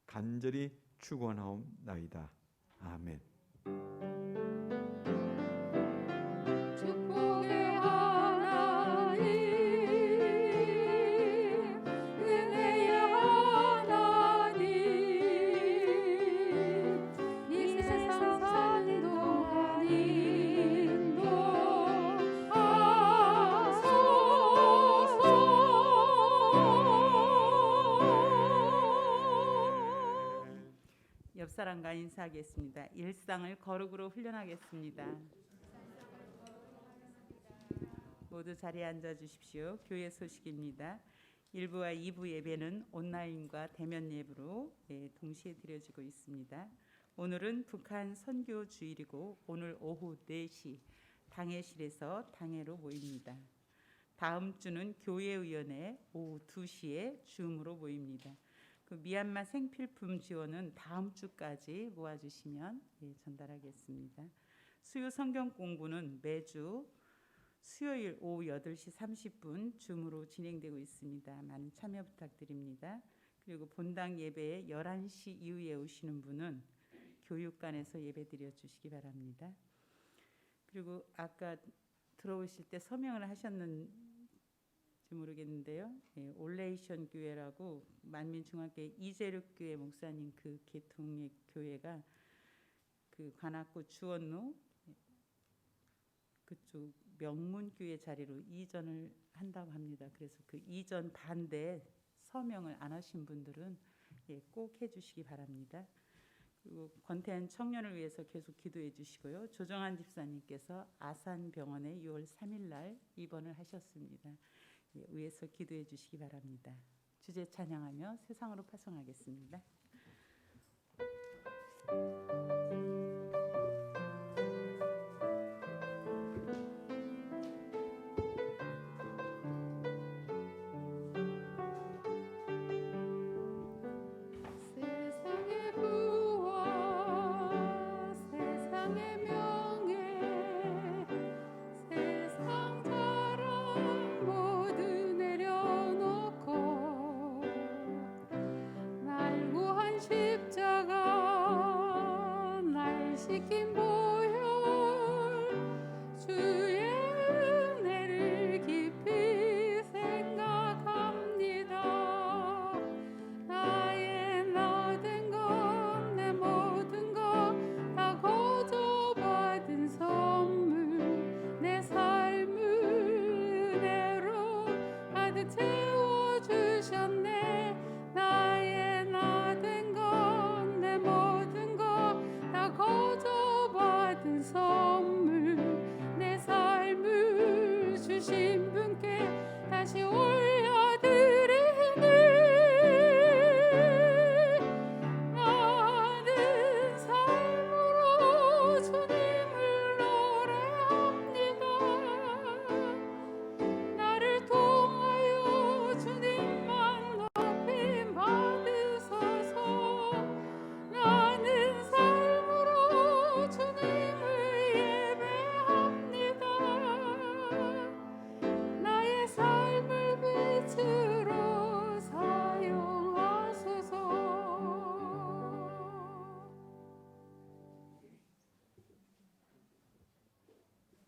간절히 축원하옵나이다. 아멘. 축복의 하나님 은혜의 하나님 이 세상 사는 동안 인도하소서. 옆 사람과 인사하겠습니다. 일상을 거룩으로 훈련하겠습니다. 모두 자리에 앉아 주십시오. 교회 소식입니다. 1부와 2부 예배는 온라인과 대면 예배로 동시에 드려지고 있습니다. 오늘은 북한 선교 주일이고 오늘 오후 4시 당회실에서 당회로 모입니다. 다음 주는 교회의원회 오후 2시에 줌으로 모입니다. 그 미얀마 생필품 지원은 다음 주까지 모아주시면 전달하겠습니다. 수요 성경 공부는 매주 수요일 오후 8시 30분 줌으로 진행되고 있습니다. 많은 참여 부탁드립니다. 그리고 본당 예배에 11시 이후에 오시는 분은 교육관에서 예배 드려 주시기 바랍니다. 그리고 아까 들어오실 때 서명을 하셨는지 모르겠는데요. 올레이션 교회라고 만민중앙교회 이재륙 교회 목사님 그 계통의 교회가 그 관악구 주원로 그쪽 명문교회 자리로 이전을 한다고 합니다. 그래서 그 이전 반대 서명을 안 하신 분들은 꼭 해주시기 바랍니다. 그리고 권태한 청년을 위해서 계속 기도해 주시고요. 조정한 집사님께서 아산병원에 6월 3일 날 입원을 하셨습니다. 위에서 기도해 주시기 바랍니다. 주제 찬양하며 세상으로 파송하겠습니다.